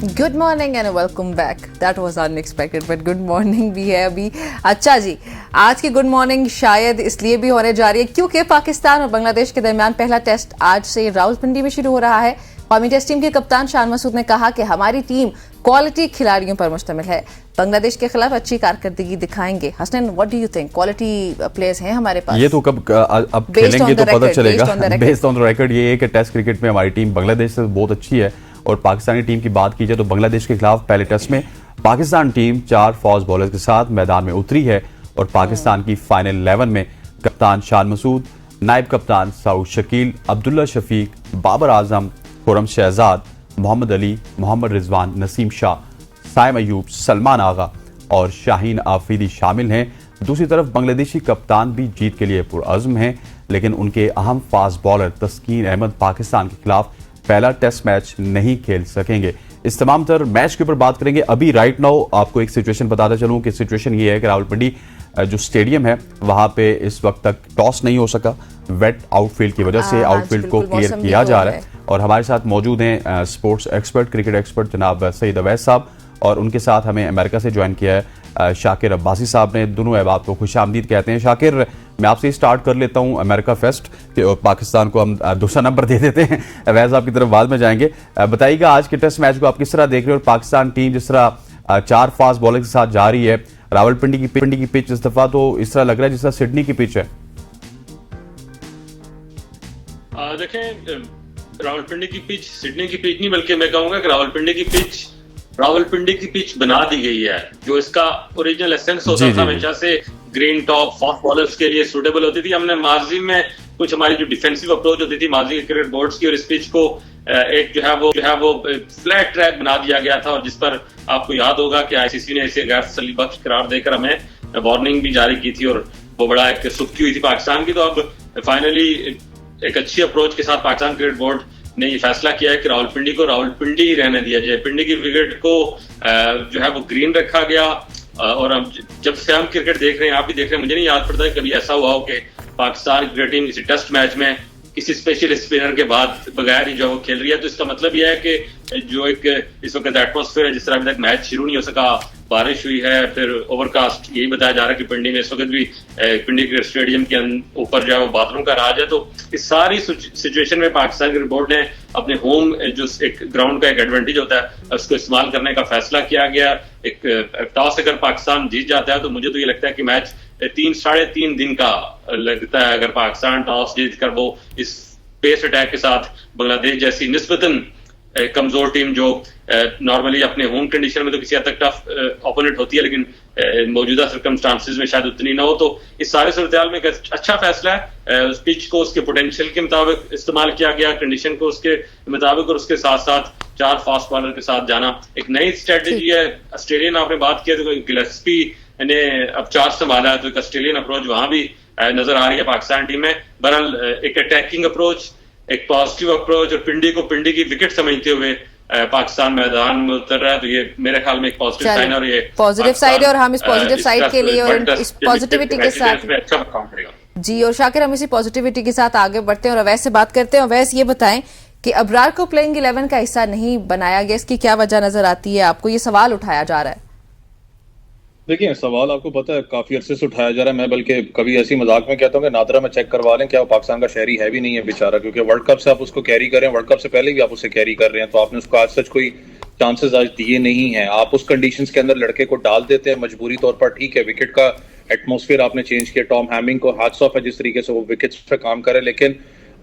Good morning and welcome back. That was unexpected but good morning भी है अभी। अच्छा जी, आज की गुड मॉर्निंग शायद इसलिए भी होने जा रही है क्योंकि पाकिस्तान और बांग्लादेश के दरमियान पहला टेस्ट आज से रावलपिंडी में शुरू हो रहा है। कौमी टेस्ट टीम के कप्तान शान मसूद ने कहा कि हमारी टीम क्वालिटी खिलाड़ियों पर मुश्तमिल है, बांग्लादेश के खिलाफ अच्छी कारकर्दगी दिखाएंगे। Hasnain, what do you think, quality players हैं हमारे पास? ये तो कब अब खेलेंगे तो पता चलेगा। बेस्ड ऑन द रिकॉर्ड ये है कि टेस्ट क्रिकेट में हमारी टीम बांग्लादेश से बहुत अच्छी है। और पाकिस्तानी टीम की बात की जाए तो बांग्लादेश के खिलाफ पहले टेस्ट में पाकिस्तान टीम 4 फास्ट बॉलर्स के साथ मैदान में उतरी है। और पाकिस्तान की फाइनल 11 में कप्तान शान मसूद, नायब कप्तान सऊद शकील, अब्दुल्ला शफीक, बाबर आजम, खुरम शहजाद, मोहम्मद अली, मोहम्मद रिजवान, नसीम शाह, साइम अयूब, सलमान आगा और शाहीन आफरीदी शामिल हैं। दूसरी तरफ बांग्लादेशी कप्तान भी जीत के लिए पुरअज़्म हैं, लेकिन उनके अहम फास्ट बॉलर तस्कीन अहमद पाकिस्तान के खिलाफ पहला टेस्ट मैच नहीं खेल सकेंगे। इस तमाम तर मैच के ऊपर बात करेंगे। अभी राइट नाउ आपको एक सिचुएशन बताता चलूं कि सिचुएशन ये है कि रावलपिंडी जो स्टेडियम है वहां पे इस वक्त तक टॉस नहीं हो सका। वेट आउटफील्ड की वजह से आउटफील्ड को क्लियर किया जा रहा है। और हमारे साथ मौजूद हैं स्पोर्ट्स एक्सपर्ट, क्रिकेट एक्सपर्ट जनाब सईद अवैस साहब, और उनके साथ हमें अमेरिका से ज्वाइन किया है शाकिर अब्बासी साहब ने। दोनों अहबाब को खुशामदीद कहते हैं। शाकिर, मैं आपसे स्टार्ट कर लेता हूं अमेरिका फेस्ट के, पाकिस्तान को हम दूसरा नंबर दे देते हैं। अवैस साहब की तरफ बाद में जाएंगे। बताइएगा आज के टेस्ट मैच को आप किस तरह देख रहे हो? और पाकिस्तान टीम जिस तरह 4 फास्ट बॉलर के साथ जा रही है, रावलपिंडी की पिच इस दफा तो इस तरह लग रहा है जिस तरह सिडनी की पिच है। देखें, रावलपिंडी की पिच सिडनी की पिच नहीं, बल्कि मैं कहूंगा कि रावलपिंडी की पिच बना दी गई है। जो इसका ओरिजिनल एसेंस होता था हमेशा से ग्रीन टॉप फास्ट बॉलर्स के लिए सूटेबल होती थी। हमने माजी में कुछ हमारी जो डिफेंसिव अप्रोच होती थी माजी के क्रिकेट बोर्ड्स की, और इस पिच को एक जो है वो फ्लैट ट्रैक बना दिया गया था। और जिस पर आपको याद होगा कि आईसीसी ने इसे गैर तसल्ली बख्श करार देकर हमें वार्निंग भी जारी की थी, और वो बड़ा एक सुख्ती हुई थी पाकिस्तान की। तो अब फाइनली एक अच्छी अप्रोच के साथ पाकिस्तान क्रिकेट बोर्ड ने ये फैसला किया है कि रावलपिंडी को रावलपिंडी ही रहने दिया जाए। पिंडी की विकेट को जो है वो ग्रीन रखा गया। और अब जब से हम क्रिकेट देख रहे हैं, आप भी देख रहे हैं, मुझे नहीं याद पड़ता है कभी ऐसा हुआ हो कि पाकिस्तान क्रिकेट टीम किसी टेस्ट मैच में किसी स्पेशल स्पिनर के बाद बगैर ही जो वो खेल रही है। तो इसका मतलब यह है कि जो एक इस वक्त एटमॉस्फेयर है, जिस तरह अभी तक मैच शुरू नहीं हो सका, बारिश हुई है, फिर ओवरकास्ट, यही बताया जा रहा है कि पिंडी में इस वक्त भी पिंडी क्रिकेट स्टेडियम के ऊपर जो है वो बादलों का राज है। तो इस सारी सिचुएशन में पाकिस्तान क्रिकेट बोर्ड ने अपने होम जो एक ग्राउंड का एक एडवांटेज होता है उसको इस्तेमाल करने का फैसला किया गया। एक टॉस अगर पाकिस्तान जीत जाता है तो मुझे तो ये लगता है कि मैच 3-3.5 दिन का लगता है। अगर पाकिस्तान टॉस जीत कर वो इस पेस अटैक के साथ बांग्लादेश जैसी निस्बतन कमजोर टीम जो नॉर्मली अपने होम कंडीशन में तो किसी हद तक टफ ओपोनेंट होती है, लेकिन मौजूदा सर्कमस्टांसेस में शायद उतनी ना हो, तो इस सारे सूरत में एक अच्छा फैसला है। उस पिच को उसके पोटेंशियल के मुताबिक इस्तेमाल किया गया, कंडीशन को उसके मुताबिक, और उसके साथ साथ 4 फास्ट बॉलर के साथ जाना एक नई स्ट्रेटेजी है। ऑस्ट्रेलियन आपने बात किया तो गिलेस्पी ने अब 4 संभाला है, तो एक ऑस्ट्रेलियन अप्रोच वहां भी नजर आ रही है पाकिस्तान टीम में। बहरहाल एक अटैकिंग अप्रोच, एक पॉजिटिव अप्रोच, और पिंडी को पिंडी की विकेट समझते हुए पाकिस्तान मैदान में उतर रहा है, तो ये मेरे ख्याल में एक पॉजिटिव साइन, और ये पॉजिटिव साइड है। और हम इस पॉजिटिव साइड के लिए और इस पॉजिटिविटी के साथ अच्छा काम करेगा जी। और शाकिर, हम इसी पॉजिटिविटी के साथ आगे बढ़ते हैं और अवैस से बात करते हैं। अवैस, ये बताएं कि अबरार को प्लेइंग 11 का हिस्सा नहीं बनाया गया, इसकी क्या वजह नजर आती है आपको? ये सवाल उठाया जा रहा है। देखिए, सवाल आपको पता है काफी अरसे से उठाया जा रहा है। मैं बल्कि कभी ऐसी मजाक में कहता हूँ कि नादरा में चेक करवा लें, क्या वो पाकिस्तान का शहरी है भी नहीं है बेचारा, क्योंकि वर्ल्ड कप से आप उसको कैरी कर रहे हैं, वर्ल्ड कप से पहले भी आप उसे कैरी कर रहे हैं, तो आपने उसको आज सच कोई चांसेस आज दिए नहीं है। आप उस कंडीशंस के अंदर लड़के को डाल देते हैं मजबूरी तौर पर, ठीक है, विकेट का एटमोस्फेयर आपने चेंज किया। टॉम हैमिंग को हाथ ऑफ है जिस तरीके से वो विकेट्स पे काम करे, लेकिन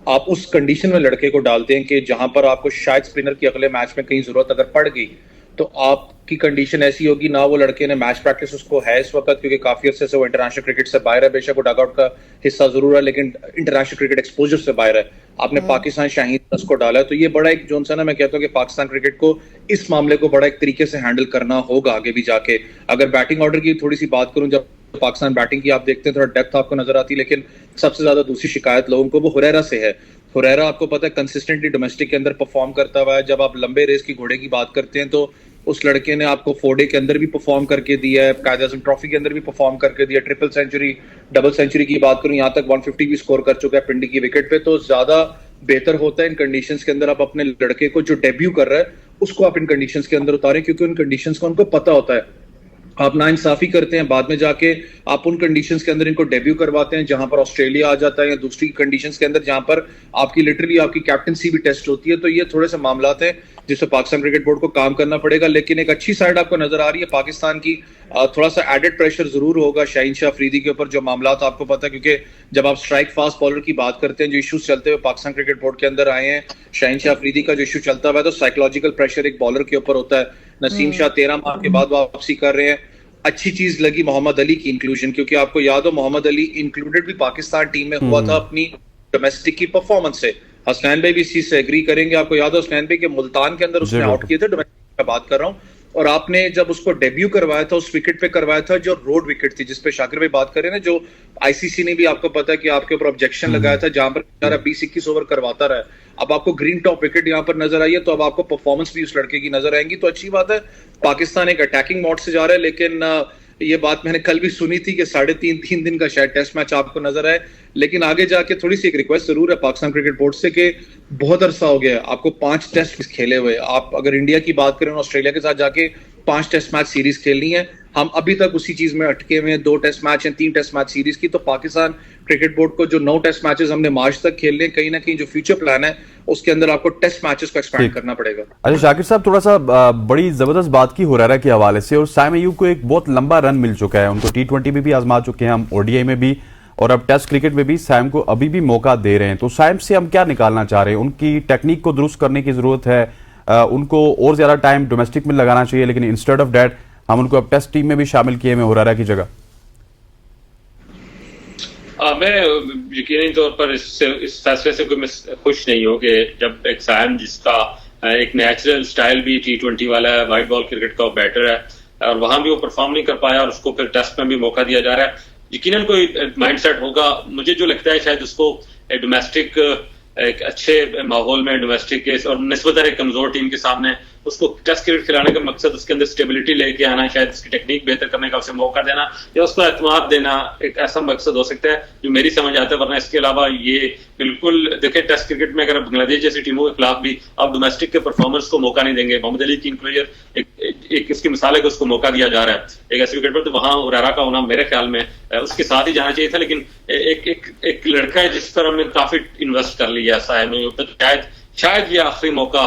आप उस कंडीशन में लड़के को डालते हैं कि जहां पर आपको शायद स्पिनर की अगले मैच में कहीं जरूरत अगर पड़ गई तो आपकी कंडीशन ऐसी होगी ना। वो लड़के ने मैच प्रैक्टिस उसको है इस वक्त, क्योंकि काफी अर्से से वो इंटरनेशनल क्रिकेट से बाहर है। बेशक वो डगआउट का हिस्सा जरूर है, लेकिन इंटरनेशनल क्रिकेट एक्सपोजर से बाहर है। आपने पाकिस्तान शाहीन को डाला है, तो ये बड़ा एक जो सा ना, मैं कहता हूँ कि पाकिस्तान क्रिकेट को इस मामले को बड़ा एक तरीके से हैंडल करना होगा आगे भी जाके। अगर बैटिंग ऑर्डर की थोड़ी सी बात करूं, जब पाकिस्तान बैटिंग की आप देखते हैं थोड़ा डेप्थ आपको नजर आती है, लेकिन सबसे ज्यादा दूसरी शिकायत लोगों को वो हुरैरा से है। हुरैरा आपको पता है कंसिस्टेंटली डोमेस्टिक के अंदर परफॉर्म करता हुआ है। जब आप लंबे रेस की घोड़े की बात करते हैं तो उस लड़के ने आपको 4 डे के अंदर भी परफॉर्म करके दिया है, कायद आज़म ट्रॉफी के अंदर भी परफॉर्म करके दिया, ट्रिपल सेंचुरी, डबल सेंचुरी की बात करूं, यहाँ तक 150 भी स्कोर कर चुका है पिंडी की विकेट पे। तो ज्यादा बेहतर होता है इन कंडीशंस के अंदर आप अपने लड़के को जो डेब्यू कर रहा है उसको आप इन कंडीशंस के अंदर उतारें, क्योंकि उन कंडीशंस का उनको पता होता है। आप नाइंसाफी करते हैं, बाद में जाके आप उन कंडीशंस के अंदर इनको डेब्यू करवाते हैं जहां पर ऑस्ट्रेलिया आ जाता है या दूसरी कंडीशंस के अंदर जहां पर आपकी लिटरली आपकी कैप्टनसी भी टेस्ट होती है। तो ये थोड़े से मामलात हैं जिस पर पाकिस्तान क्रिकेट बोर्ड को काम करना पड़ेगा, लेकिन एक अच्छी साइड आपको नजर आ रही है पाकिस्तान की। थोड़ा सा एडेड प्रेशर जरूर होगा शाहीन शाह अफरीदी के ऊपर, जो मामलात आपको पता है, क्योंकि जब आप स्ट्राइक फास्ट बॉलर की बात करते हैं, जो इश्यूज चलते हुए पाकिस्तान क्रिकेट बोर्ड के अंदर आए हैं, शाहीन शाह अफरीदी का जो इशू चलता हुआ है, तो साइकोलॉजिकल प्रेशर एक बॉलर के ऊपर होता है। नसीम शाह 13 माह के बाद वापसी कर रहे हैं। अच्छी चीज लगी मोहम्मद अली की इंक्लूजन, क्योंकि आपको याद हो मोहम्मद अली इंक्लूडेड भी पाकिस्तान टीम में हुआ था अपनी डोमेस्टिक की परफॉर्मेंस से। हसनैन भाई भी इस चीज से एग्री करेंगे। आपको याद हो हसनैन भाई के मुल्तान के अंदर उसने आउट किए थे, डोमेस्टिक का बात कर रहा हूं। और आपने जब उसको डेब्यू करवाया था उस विकेट पे करवाया था जो रोड विकेट थी, जिसपे शाकिर भाई बात कर रहे हैं ना, जो आईसीसी ने भी आपको पता है कि आपके ऊपर ऑब्जेक्शन लगाया था, जहां पर बेचारा 20-21 ओवर करवाता रहा। अब आपको ग्रीन टॉप विकेट यहाँ पर नजर आई है, तो अब आपको परफॉर्मेंस भी उस लड़के की नजर आएंगी, तो अच्छी बात है। पाकिस्तान एक अटैकिंग मोड से जा रहा है, लेकिन ये बात मैंने कल भी सुनी थी कि 3.5 दिन का शायद टेस्ट मैच आपको नजर आए। लेकिन आगे जाके थोड़ी सी एक रिक्वेस्ट जरूर है पाकिस्तान क्रिकेट बोर्ड से कि बहुत अरसा हो गया आपको 5 टेस्ट खेले हुए। आप अगर इंडिया की बात करें, ऑस्ट्रेलिया के साथ जाके 5 टेस्ट मैच सीरीज खेलनी है, हम अभी तक उसी चीज में अटके हुए हैं। 2 टेस्ट मैच हैं, 3 टेस्ट मैच सीरीज की। तो पाकिस्तान क्रिकेट बोर्ड को जो 9 टेस्ट मैचेस हमने मार्च तक खेलने हैं, कहीं ना कहीं जो फ्यूचर प्लान है उसके अंदर आपको टेस्ट मैचेस को एक्सपैंड करना पड़ेगा। अच्छा शाकिर साहब, थोड़ा सा बड़ी जबरदस्त बात की हुरैरा के हवाले से, और साइम अयूब को एक बहुत लंबा रन मिल चुका है। उनको T20 में भी आजमा चुके हैं हम, ओडीआई में भी, और अब टेस्ट क्रिकेट में भी साइम को अभी भी मौका दे रहे हैं। तो साइम से हम क्या निकालना चाह रहे हैं? उनकी टेक्निक को दुरुस्त करने की जरूरत है, उनको और ज्यादा टाइम डोमेस्टिक में लगाना चाहिए, लेकिन इंस्टेड ऑफ दैट हम उनको अब टेस्ट टीम में भी शामिल किए हैं हुरैरा की जगह। मैं यकीनी तौर पर इस फैसले से कोई खुश नहीं हूँ कि जब एक साइम जिसका एक नेचुरल स्टाइल भी T20 वाला है, वाइट बॉल क्रिकेट का बेटर है, और वहां भी वो परफॉर्म नहीं कर पाया और उसको फिर टेस्ट में भी मौका दिया जा रहा है। यकीनन कोई माइंडसेट होगा। मुझे जो लगता है शायद उसको डोमेस्टिक एक अच्छे माहौल में, डोमेस्टिक के और निस्बतन एक कमजोर टीम के सामने उसको टेस्ट क्रिकेट खिलाने का मकसद उसके अंदर स्टेबिलिटी लेके आना, शायद उसकी टेक्निक बेहतर करने का उसे मौका देना या उसको एतमाद देना, एक ऐसा मकसद हो सकता है जो मेरी समझ आता है। वरना इसके अलावा ये बिल्कुल देखें, टेस्ट क्रिकेट में अगर बांग्लादेश जैसी टीमों के खिलाफ भी आप डोमेस्टिक के परफॉर्मेंस को मौका नहीं देंगे। मोहम्मद अली की इंक्लूजन एक इसकी मिसाल है कि उसको मौका दिया जा रहा है एक ऐसे विकेट पर, तो वहां हुरैरा का होना मेरे ख्याल में उसके साथ ही जाना चाहिए था। लेकिन एक लड़का है जिस पर हमने काफी इन्वेस्ट कर लिया है, शायद ये आखिरी मौका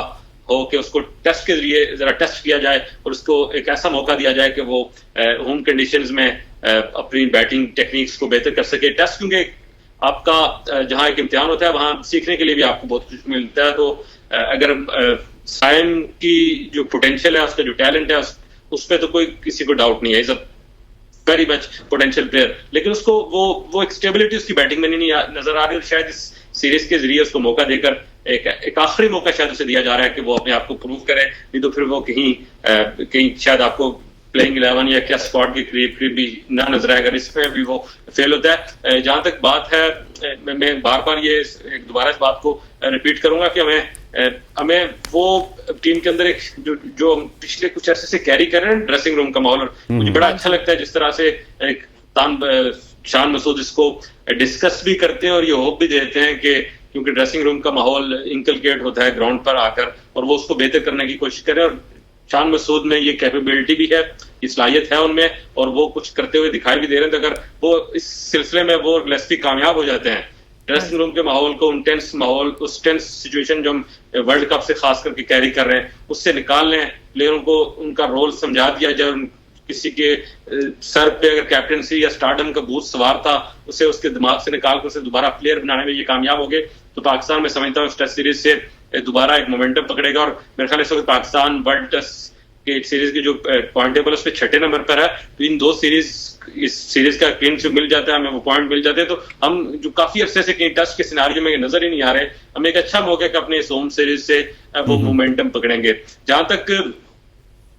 हो कि उसको टेस्ट के जरिए जरा टेस्ट किया जाए और उसको एक ऐसा मौका दिया जाए कि वो होम कंडीशंस में अपनी बैटिंग टेक्निक्स को बेहतर कर सके। टेस्ट क्योंकि आपका जहां एक इम्तिहान होता है, वहां सीखने के लिए भी आपको बहुत कुछ मिलता है। तो अगर साइम की जो पोटेंशियल है, उसका जो टैलेंट है, उस पर तो कोई किसी को डाउट नहीं है, is a very much potential player. लेकिन उसको वो एक स्टेबिलिटी उसकी बैटिंग में नहीं नजर आ रही, और शायद इस सीरीज के जरिए उसको मौका देकर एक आखिरी मौका शायद उसे दिया जा रहा है कि वो अपने आप को प्रूव करे। नहीं तो फिर वो कहीं शायद आपको प्लेइंग 11 या क्या स्क्वाड के करीब भी ना नजर आएगा, इसमें भी वो फेल होता है। जहां तक बात है, मैं बार बार ये दोबारा इस बात को रिपीट करूंगा कि हमें वो टीम के अंदर एक जो पिछले कुछ अरसे से कैरी कर रहे हैं ड्रेसिंग रूम का माहौल, मुझे बड़ा अच्छा लगता है जिस तरह से एक शान मसूद इसको डिस्कस भी करते हैं और ये होप भी देते हैं कि क्योंकि ड्रेसिंग रूम का माहौल इंकलकेट होता है ग्राउंड पर आकर, और वो उसको बेहतर करने की कोशिश करें। और शान मसूद में ये कैपेबिलिटी भी है, ये सलाहियत है उनमें, और वो कुछ करते हुए दिखाई भी दे रहे हैं। तो अगर वो इस सिलसिले में वो लेस्टी कामयाब हो जाते हैं, ड्रेसिंग रूम के माहौल को, उन टेंस माहौल, उस टेंस सिचुएशन जो हम वर्ल्ड कप से खास करके कैरी कर रहे हैं, उससे निकाल लें, लेकिन उनको उनका रोल समझा दिया जाए। किसी के सर पे अगर कैप्टनसी या स्टारडम का भूत सवार था, उसे उसके दिमाग से निकाल कर उसे दोबारा प्लेयर बनाने में ये कामयाब हो गए, तो पाकिस्तान में समझता हूँ टेस्ट सीरीज से दोबारा एक मोमेंटम पकड़ेगा। और मेरे ख्याल इस वक्त पाकिस्तान वर्ल्ड टेस्ट के सीरीज की जो पॉइंट टेबल उस पर 6ठे नंबर पर है। तो इन 2 सीरीज, इस सीरीज का क्लीन मिल जाता है, हमें वो पॉइंट मिल जाते हैं, तो हम जो काफी अरसे से कहीं टेस्ट के सिनारियो में नजर ही नहीं आ रहे, हमें एक अच्छा मौका है कि अपने इस होम सीरीज से वो मोमेंटम पकड़ेंगे। जहां तक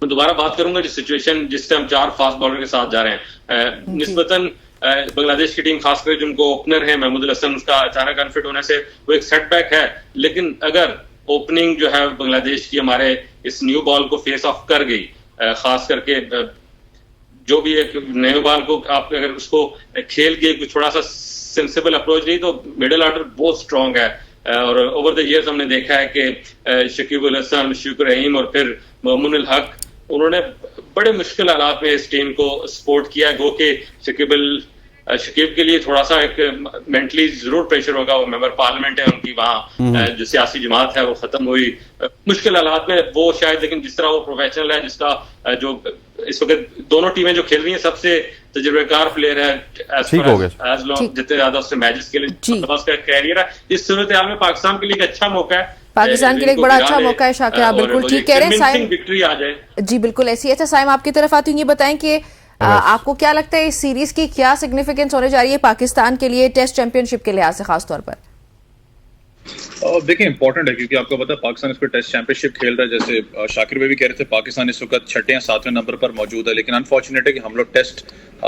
मैं दोबारा बात करूंगा जिस सिचुएशन जिससे हम 4 फास्ट बॉलर के साथ जा रहे हैं, निस्बतन बांग्लादेश की टीम खासकर जिनको ओपनर है महमूद हसन, उसका अचानक अनफिट होने से वो एक सेटबैक है। लेकिन अगर ओपनिंग जो है बांग्लादेश की हमारे इस न्यू बॉल को फेस ऑफ कर गई, खास करके जो भी एक न्यू बॉल को आप अगर उसको खेल के थोड़ा सा सेंसिबल अप्रोच रही, तो मिडिल ऑर्डर बहुत स्ट्रांग है। और ओवर द ईयर्स हमने देखा है कि शकीब अल हसन, मुशफिक रहीम और फिर मोमिन उल हक, उन्होंने बड़े मुश्किल हालात में इस टीम को सपोर्ट किया। गो के शकीब के लिए थोड़ा सा एक मेंटली जरूर प्रेशर होगा, वो मेंबर पार्लियामेंट है उनकी, वहाँ जो सियासी जमात है वो खत्म हुई मुश्किल हालात में वो शायद, लेकिन जिस तरह वो प्रोफेशनल है, जिसका जो इस वक्त दोनों टीमें जो खेल रही हैं सबसे तजुर्बेकार प्लेयर है, एज लॉन्ग जितने ज्यादा उससे मैचेस के लिए उसका कैरियर है। इस सूरत हाल में पाकिस्तान के लिए एक अच्छा मौका है, पाकिस्तान के लिए एक बड़ा अच्छा मौका है। शाकिर आप बिल्कुल ठीक कह रहे हैं, साइम विक्ट्री आ जाए जी बिल्कुल ऐसी। अच्छा साइम, आपकी तरफ आती हूँ, ये बताएं कि आपको क्या लगता है इस सीरीज की क्या सिग्निफिकेंस होने जा रही है पाकिस्तान के लिए टेस्ट चैंपियनशिप के लिहाज से खास तौर पर? देखिए इंपॉर्टेंट है क्योंकि आपको पता है पाकिस्तान इस पर टेस्ट चैंपियनशिप खेल रहा है। जैसे शाकिर भाई भी कह रहे थे, पाकिस्तान इस वक्त 6 या 7वें नंबर पर मौजूद है, लेकिन अनफॉर्चुनेट है कि हम लोग टेस्ट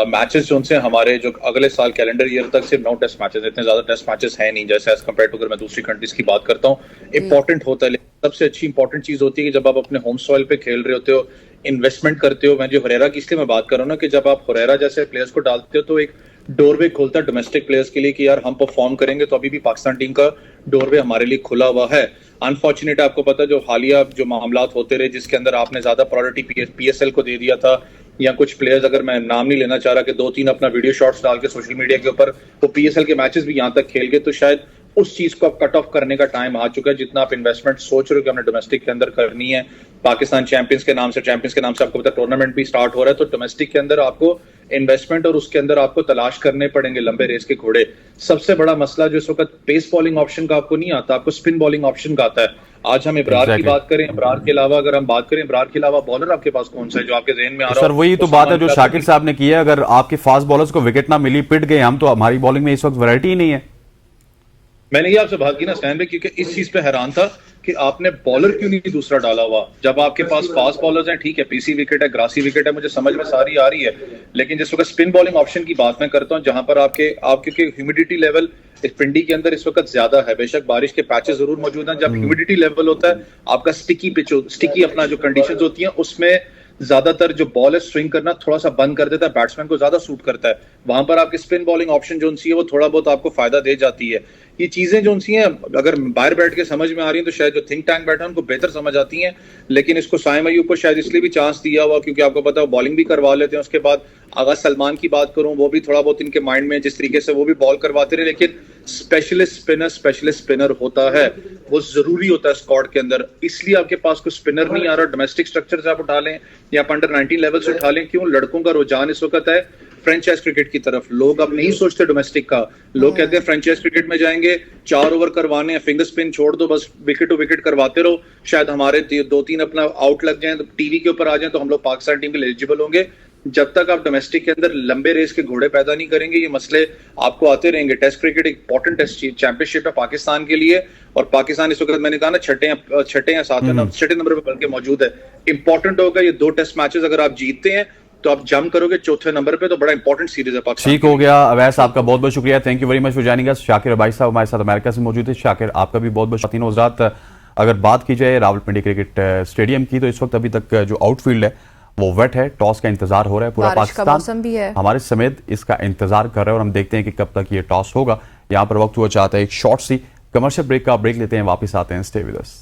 मैचेस जो उनसे हमारे जो अगले साल कैलेंडर ईयर तक सिर्फ 9 टेस्ट मैचेस, इतने ज्यादा टेस्ट मैचेस है नहीं जैसे एज कम्पेयर टू अगर मैं दूसरी कंट्रीज की बात करता हूँ। इंपॉर्टेंट होता है, लेकिन सबसे अच्छी इंपॉर्टेंट चीज होती है कि जब आप अपने होम सॉइल पे खेल रहे होते हो, इन्वेस्टमेंट करते हो। मैं जो हुरैरा की इसलिए मैं बात कर रहा हूँ ना कि जब आप हुरैरा जैसे प्लेयर्स को डालते हो तो एक डोरवे खुलता है डोमेस्टिक प्लेयर्स के लिए कि यार हम परफॉर्म करेंगे, तो अभी भी पाकिस्तान टीम का डोरवे हमारे लिए खुला हुआ है। अनफॉर्चुनेट आपको पता है जो हालिया जो मामलात होते रहे जिसके अंदर आपने ज्यादा प्रायोरिटी पीएसएल को दे दिया था, या कुछ प्लेयर्स, अगर मैं नाम नहीं लेना चाह रहा, कि 2-3 अपना वीडियो शॉट्स डाल के सोशल मीडिया के ऊपर वो पीएसएल के मैचेस भी यहाँ तक खेल गए, तो शायद उस चीज को अब कट ऑफ करने का टाइम आ चुका है। जितना आप इन्वेस्टमेंट सोच रहे हो कि हमने डोमेस्टिक के अंदर करनी है, पाकिस्तान चैंपियंस के नाम से आपको पता टूर्नामेंट भी स्टार्ट हो रहा है, तो डोमेस्टिक के अंदर आपको इन्वेस्टमेंट और उसके अंदर आपको तलाश करने पड़ेंगे लंबे रेस के घोड़े। सबसे बड़ा मसला जो इस वक्त पेस बॉलिंग ऑप्शन का आपको नहीं आता, आपको स्पिन बॉलिंग ऑप्शन का आता है। आज हम इब्रार की बात करें, इब्रार के अलावा अगर हम बात करें, इब्रार के अलावा बॉलर आपके पास कौन सा है जो आपके ज़हन में आ रहा है? सर वही तो बात है जो शाकिर साहब ने की है, अगर आपके फास्ट बॉलर्स को विकेट ना मिली, पिट गए हम, तो हमारी बॉलिंग में इस वक्त वैरायटी ही नहीं है। मैंने ये आपसे बात की ना स्टैंड पे, क्योंकि इस चीज पे हैरान था कि आपने बॉलर क्यों नहीं दूसरा डाला हुआ। जब आपके पास फास्ट बॉलर्स हैं, ठीक है, पीसी विकेट है, ग्रासी विकेट है, मुझे समझ में सारी आ रही है, लेकिन जिस वक्त स्पिन बॉलिंग ऑप्शन की बात मैं करता हूं, जहां पर क्योंकि ह्यूमिडिटी लेवल इस पिंडी के अंदर इस वक्त ज्यादा है, बेशक बारिश के पैचेस जरूर मौजूद हैं, जब ह्यूमिडिटी लेवल होता है आपका स्टिकी अपना जो कंडीशंस होती हैं उसमें ज्यादातर जो बॉल है स्विंग करना थोड़ा सा बंद कर देता है, बैट्समैन को ज्यादा सूट करता है। वहां पर आपकी स्पिन बॉलिंग ऑप्शन जो सी है वो थोड़ा बहुत आपको फायदा दे जाती है। ये चीजें जो सी हैं अगर बाहर बैठ के समझ में आ रही हैं तो शायद जो थिंक टैंक बैठा है उनको बेहतर समझ आती हैं, लेकिन इसको साइम अयूब को शायद इसलिए भी चांस दिया हुआ क्योंकि आपको पता है बॉलिंग भी करवा लेते हैं। उसके बाद आगा सलमान की बात करूं, वो भी थोड़ा बहुत इनके माइंड में जिस तरीके से वो भी बॉल करवाते रहे, लेकिन स्पेशलिस्ट स्पिनर होता है, वो जरूरी होता है स्क्वाड के अंदर। इसलिए आपके पास कोई स्पिनर नहीं आ रहा। डोमेस्टिक स्ट्रक्चर से आप उठा लें या अंडर 19 लेवल से उठा लें, क्यों लड़कों का रुझान इस वक्त है फ्रेंचाइज क्रिकेट की तरफ। लोग अब नहीं सोचते डोमेस्टिक का, लोग कहते हैं फ्रेंचाइज क्रिकेट में जाएंगे, 4 ओवर करवाने हैं, फिंगर स्पिन छोड़ दो, बस विकेट टू विकेट करवाते रहो, शायद हमारे 2-3 अपना आउट लग जाए, तो टीवी के ऊपर आ जाए, तो हम लोग पाकिस्तान टीम के लिए एलिजिबल होंगे। जब तक आप डोमेस्टिक के अंदर लंबे रेस के घोड़े पैदा नहीं करेंगे, ये मसले आपको आते रहेंगे। टेस्ट क्रिकेट एक इंपॉर्टेंट टेस्ट चैंपियनशिप है पाकिस्तान के लिए, और पाकिस्तान इस वक्त मैंने कहा ना 6 या 7वें नंबर पर बल्कि मौजूद है। इंपॉर्टेंट होगा ये 2 टेस्ट मैचेस अगर आप जीतते हैं तो आप जंप करोगे 4थे नंबर पे, तो बड़ा इंपॉर्टेंट सीरीज है पाकिस्तान। ठीक हो गया अवैस, आपका बहुत बहुत शुक्रिया, thank you very much for joining us. Shakir Abai sahab हमारे साथ अमेरिका से मौजूद है। शाकिर आपका भी बहुत बहुत तीनों हज़रात। अगर बात की जाए रावलपिंडी क्रिकेट स्टेडियम की, तो इस वक्त अभी तक जो आउटफील्ड है वो वेट है, टॉस का इंतजार हो रहा है, पूरा पाकिस्तान भी है हमारे समेत इसका इंतजार कर रहा है, और हम देखते हैं कि कब तक ये टॉस होगा। यहाँ पर वक्त हुआ चाहता है एक शॉर्ट सी कमर्शियल ब्रेक का, ब्रेक लेते हैं, वापस आते हैं, स्टे विद अस।